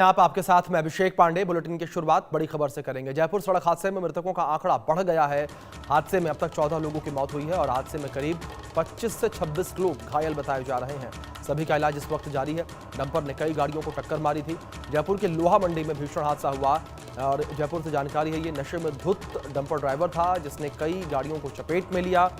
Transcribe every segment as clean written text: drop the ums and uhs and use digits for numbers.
आपके साथ मैं अभिषेक पांडे। बुलेटिन की शुरुआत बड़ी खबर से करेंगे। जयपुर सड़क हादसे में मृतकों का आंकड़ा बढ़ गया है। हादसे में अब तक 14 लोगों की मौत हुई है और हादसे में करीब 25 से 26 लोग घायल बताए जा रहे हैं। सभी का इलाज इस वक्त जारी है। डंपर ने कई गाड़ियों को टक्कर मारी थी। जयपुर के लोहा मंडी में भीषण हादसा हुआ और जयपुर से जानकारी है, ये नशे में धुत डंपर ड्राइवर था जिसने कई गाड़ियों को चपेट में लिया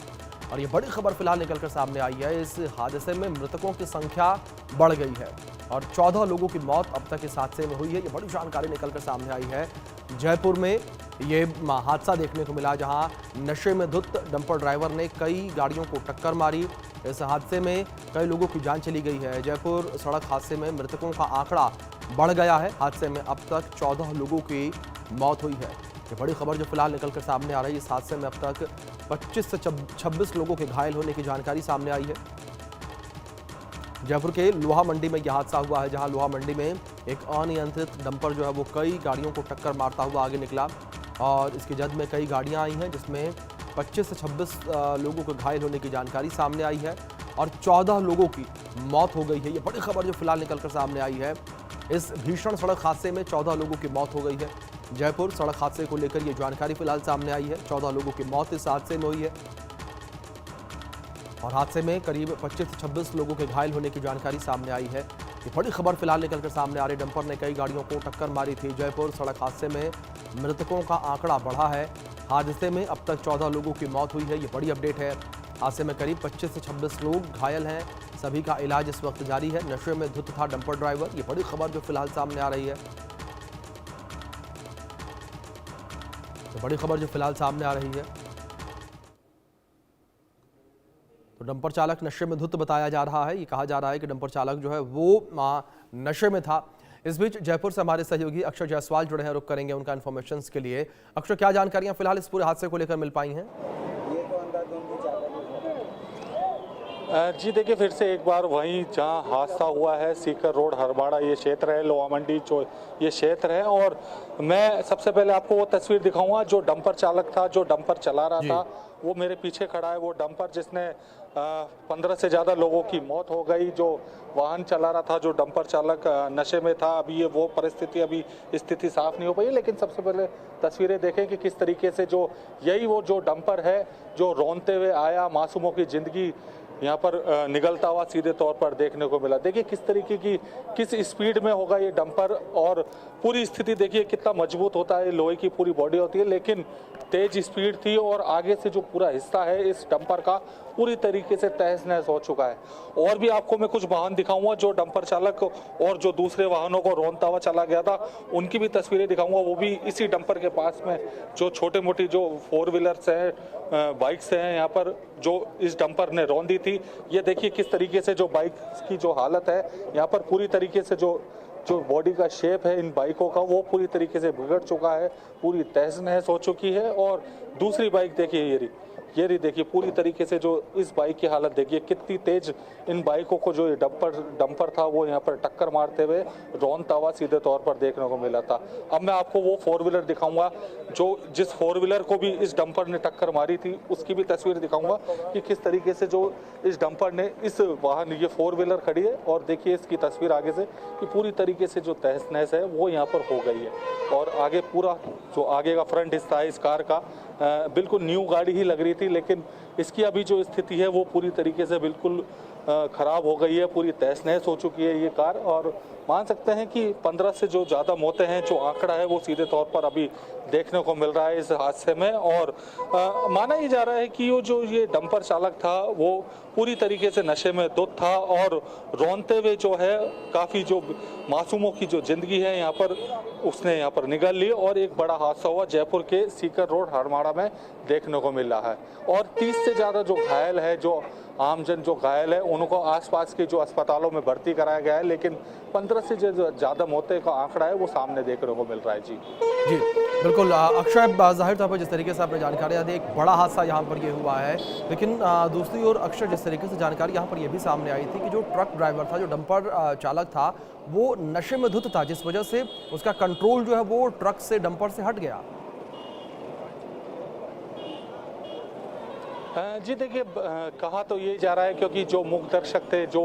और ये बड़ी खबर फिलहाल निकलकर सामने आई है। इस हादसे में मृतकों की संख्या बढ़ गई है और 14 लोगों की मौत अब तक इस हादसे में हुई है। ये बड़ी जानकारी निकलकर सामने आई है। जयपुर में ये हादसा देखने को मिला जहां नशे में धुत डंपर ड्राइवर ने कई गाड़ियों को टक्कर मारी। इस हादसे में कई लोगों की जान चली गई है। जयपुर सड़क हादसे में मृतकों का आंकड़ा बढ़ गया है। हादसे में अब तक 14 लोगों की मौत हुई है। ये बड़ी खबर जो फिलहाल निकलकर सामने आ रही है। इस हादसे में अब तक 25 से 26 लोगों के घायल होने की जानकारी सामने आई है। जयपुर के लोहा मंडी में यह हादसा हुआ है जहां लोहा मंडी में एक अनियंत्रित डंपर जो है वो कई गाड़ियों को टक्कर मारता हुआ आगे निकला और इसकी जद में कई गाड़ियां आई हैं जिसमें 25 से 26 लोगों के घायल होने की जानकारी सामने आई है और 14 लोगों की मौत हो गई है। ये बड़ी खबर जो फिलहाल निकलकर सामने आई है। इस भीषण सड़क हादसे में 14 लोगों की मौत हो गई है। जयपुर सड़क हादसे को लेकर ये जानकारी फिलहाल सामने आई है। 14 लोगों की मौत इस हादसे में हुई है और हादसे में करीब 25 से 26 लोगों के घायल होने की जानकारी सामने आई है। ये बड़ी खबर फिलहाल निकलकर सामने आ रही। डंपर ने कई गाड़ियों को टक्कर मारी थी। जयपुर सड़क हादसे में मृतकों का आंकड़ा बढ़ा है। हादसे में अब तक 14 लोगों की मौत हुई है। ये बड़ी अपडेट है। हादसे में करीब 25 से 26 लोग घायल हैं। सभी का इलाज इस वक्त जारी है। नशे में धुत था डंपर ड्राइवर। ये बड़ी खबर जो फिलहाल सामने आ रही है। तो बड़ी खबर जो फिलहाल सामने आ रही है। तो डंपर चालक नशे में धुत बताया जा रहा है। ये कहा जा रहा है कि डंपर चालक जो है वो नशे में था। इस बीच जयपुर से हमारे सहयोगी अक्षय जायसवाल जुड़े हैं, रुक करेंगे उनका इन्फॉर्मेशन के लिए। अक्षय, क्या जानकारियां फिलहाल इस पूरे हादसे को लेकर मिल पाई हैं? जी देखिए, फिर से एक बार वहीं जहां हादसा हुआ है, सीकर रोड हरबाड़ा ये क्षेत्र है, लोहा मंडी ये क्षेत्र है। और मैं सबसे पहले आपको वो तस्वीर दिखाऊंगा जो डंपर चालक था, जो डंपर चला रहा था, वो मेरे पीछे खड़ा है। वो डंपर जिसने 15 से ज़्यादा लोगों की मौत हो गई। जो वाहन चला रहा था, जो डंपर चालक नशे में था। अभी ये वो परिस्थिति, अभी स्थिति साफ नहीं हो पाई है, लेकिन सबसे पहले तस्वीरें देखें कि किस तरीके से जो वो जो डंपर है जो रौंदते हुए आया, मासूमों की ज़िंदगी यहाँ पर निगलता हुआ सीधे तौर पर देखने को मिला। देखिए किस तरीके की, किस स्पीड में होगा ये डंपर और पूरी स्थिति देखिए कितना मजबूत होता है। लोहे की पूरी बॉडी होती है, लेकिन तेज स्पीड थी और आगे से जो पूरा हिस्सा है इस डंपर का पूरी तरीके से तहस नहस हो चुका है। और भी आपको मैं कुछ वाहन दिखाऊंगा जो डंपर चालक और जो दूसरे वाहनों को रौंदता हुआ चला गया था, उनकी भी तस्वीरें दिखाऊंगा। वो भी इसी डंपर के पास में जो छोटे मोटी जो 4 व्हीलर्स हैं, बाइक्स हैं, यहाँ पर जो इस डंपर ने रौंदी थी। ये देखिए किस तरीके से जो बाइक की जो हालत है, यहाँ पर पूरी तरीके से जो बॉडी का शेप है इन बाइकों का, वो पूरी तरीके से बिगड़ चुका है, पूरी तहस नहस हो चुकी है। और दूसरी बाइक देखिए, ये देखिए पूरी तरीके से जो इस बाइक की हालत देखिए कितनी तेज इन बाइकों को जो डंपर था वो यहाँ पर टक्कर मारते हुए रौंदता हुआ सीधे तौर पर देखने को मिला था। अब मैं आपको वो 4 व्हीलर दिखाऊंगा जो जिस 4 व्हीलर को भी इस डंपर ने टक्कर मारी थी, उसकी भी तस्वीर दिखाऊंगा कि किस तरीके से जो इस डंपर ने इस वाहन, ये 4 व्हीलर खड़ी है और देखिए इसकी तस्वीर आगे से कि पूरी तरीके से जो तहस नहस है वो यहाँ पर हो गई है। और आगे पूरा जो आगे का फ्रंट हिस्सा है इस कार का, बिल्कुल न्यू गाड़ी ही लग रही थी, लेकिन इसकी अभी जो स्थिति है वो पूरी तरीके से बिल्कुल खराब हो गई है, पूरी तहस नहस हो चुकी है ये कार। और मान सकते हैं कि 15 से जो ज़्यादा मौतें हैं, जो आंकड़ा है वो सीधे तौर पर अभी देखने को मिल रहा है इस हादसे में। और माना ही जा रहा है कि ये डंपर चालक था वो पूरी तरीके से नशे में धुत था और रौंदते हुए जो है काफ़ी जो मासूमों की जो ज़िंदगी है यहाँ पर उसने यहाँ पर निगल ली। और एक बड़ा हादसा हुआ जयपुर के सीकर रोड हरमाड़ा में देखने को मिल रहा है। और 30 से ज़्यादा जो घायल है, जो आमजन जो घायल है, उनको आसपास के जो अस्पतालों में भर्ती कराया गया है, लेकिन 15 से जो ज़्यादा मौतें का आंकड़ा है वो सामने देखने को मिल रहा है। जी बिल्कुल अक्षय, जाहिर तौर पर जिस तरीके से आपने जानकारियां दी, एक बड़ा हादसा यहाँ पर ये हुआ है। लेकिन दूसरी ओर अक्षय, जिस तरीके से जानकारी यहाँ पर ये भी सामने आई थी कि जो ट्रक ड्राइवर था, जो डंपर चालक था, वो नशे में धुत था, जिस वजह से उसका कंट्रोल जो है वो ट्रक से, डंपर से हट गया। जी देखिए, कहा तो ये जा रहा है क्योंकि जो मूक दर्शक थे जो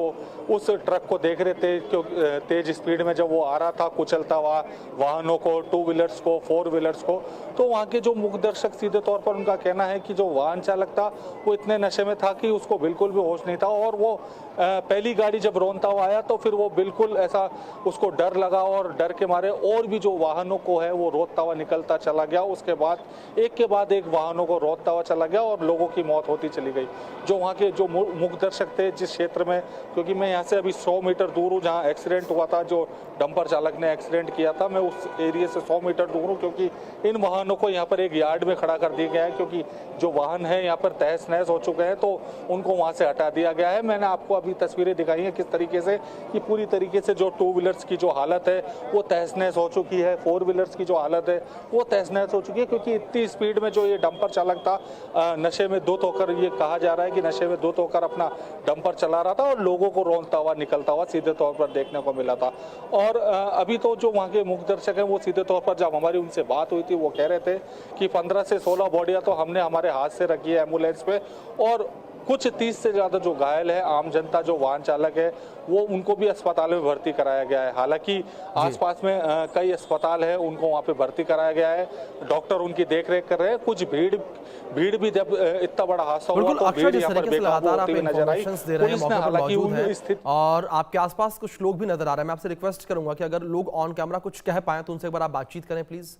उस ट्रक को देख रहे थे, क्योंकि तेज स्पीड में जब वो आ रहा था कुचलता हुआ वाहनों को, टू व्हीलर्स को, फोर व्हीलर्स को, तो वहाँ के जो मूक दर्शक सीधे तौर पर उनका कहना है कि जो वाहन चालक था वो इतने नशे में था कि उसको बिल्कुल भी होश नहीं था, और वो पहली गाड़ी जब रोनता हुआ आया तो फिर वो बिल्कुल ऐसा उसको डर लगा और डर के मारे और भी जो वाहनों को है वो रोकता हुआ निकलता चला गया। उसके बाद एक के बाद एक वाहनों को रोकता हुआ चला गया और लोगों की मौत होती चली गई। जो वहाँ के जो मूक दर्शक थे जिस क्षेत्र में, क्योंकि मैं यहाँ से अभी 100 मीटर दूर हूँ जहाँ एक्सीडेंट हुआ था, जो डंपर चालक ने एक्सीडेंट किया था, मैं उस एरिया से 100 मीटर दूर हूँ, क्योंकि इन वाहनों को यहाँ पर एक यार्ड में खड़ा कर दिया गया है, क्योंकि जो वाहन है यहाँ पर तहस नहस हो चुके हैं, तो उनको वहाँ से हटा दिया गया है। मैंने आपको अभी तस्वीरें दिखाई हैं किस तरीके से कि पूरी तरीके से जो टू व्हीलर्स की जो हालत है वो तहस नहस हो चुकी है, फोर व्हीलर्स की जो हालत है वो तहस नहस हो चुकी है, क्योंकि इतनी स्पीड में जो ये डंपर चालक था नशे में धुत होकर, ये कहा जा रहा है कि नशे में धुत होकर अपना डंपर चला रहा था और लोगों को रोनता हुआ निकलता हुआ सीधे तौर पर देखने को मिला था। और अभी तो जो वहाँ के मूक दर्शक हैं वो सीधे तौर पर जब हमारी उनसे बात हुई थी वो कह रहे थे कि 15 से 16 बॉडियां तो हमने हमारे हाथ से रखी है एम्बुलेंस पे, और कुछ 30 से ज़्यादा जो घायल है आम जनता, जो वाहन चालक है, वो उनको भी अस्पताल में भर्ती कराया गया है। हालांकि आसपास में कई अस्पताल है, उनको वहाँ पे भर्ती कराया गया है, डॉक्टर उनकी देखरेख कर रहे हैं। कुछ भीड़ भी जब इतना बड़ा हादसा हुआ तो भीड़ यहाँ पर बेकाबू होती हुई नजर आई। पुलिस ने हालांकि उन स्थिति और आपके आसपास कुछ लोग भी नजर आ रहे हैं। मैं आपसे रिक्वेस्ट करूंगा कि अगर लोग ऑन कैमरा कुछ कह पाए तो उनसे एक बार आप बातचीत करें प्लीज।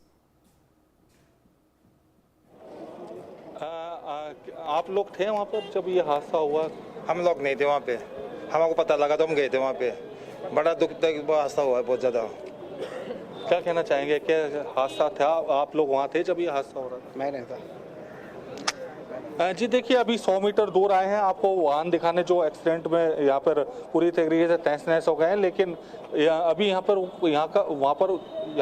आप लोग थे वहाँ पर जब ये हादसा हुआ? हम लोग नहीं थे वहाँ पे, हमको पता लगा तो हम गए थे वहाँ पे। बड़ा दुखदायक हादसा हुआ है, बहुत ज़्यादा। क्या कहना चाहेंगे, क्या हादसा था? आप लोग वहाँ थे जब ये हादसा हो रहा था? मैं नहीं था। जी देखिए, अभी 100 मीटर दूर आए हैं आपको वाहन दिखाने जो एक्सीडेंट में यहाँ पर पूरी तरीके से तहस नहस हो गए हैं, लेकिन अभी यहाँ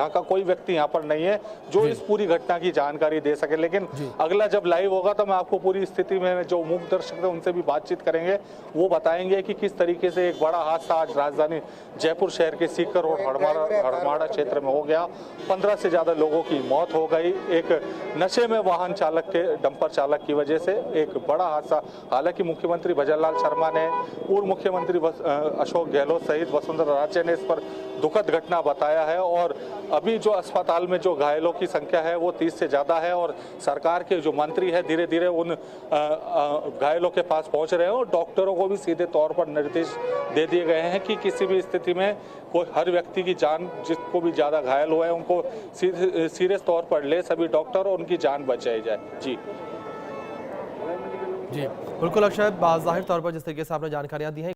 का कोई व्यक्ति यहाँ पर नहीं है जो इस पूरी घटना की जानकारी दे सके। लेकिन अगला जब लाइव होगा तो मैं आपको पूरी स्थिति में जो मूक दर्शक थे उनसे भी बातचीत करेंगे, वो बताएंगे कि किस तरीके से एक बड़ा हादसा आज राजधानी जयपुर शहर के सीकर रोड हड़माड़ा क्षेत्र में हो गया। 15 से ज़्यादा लोगों की मौत हो गई एक नशे में वाहन चालक के, डंपर चालक की वजह से एक बड़ा हादसा। हालांकि मुख्यमंत्री भजनलाल शर्मा ने, पूर्व मुख्यमंत्री अशोक गहलोत सहित वसुंधरा राजे ने इस पर दुखद घटना बताया है, और अभी जो अस्पताल में जो घायलों की संख्या है वो 30 से ज़्यादा है, और सरकार के जो मंत्री है धीरे धीरे उन घायलों के पास पहुंच रहे हैं, और डॉक्टरों को भी सीधे तौर पर निर्देश दे दिए गए हैं कि किसी भी स्थिति में कोई हर व्यक्ति की जान, जिसको भी ज़्यादा घायल हुआ है उनको सीरियस तौर पर ले सभी डॉक्टर और उनकी जान बचाई जाए। जी बिल्कुल अक्षय, बाज़ाहिर तौर पर जिस तरीके से आपने जानकारियां दी हैं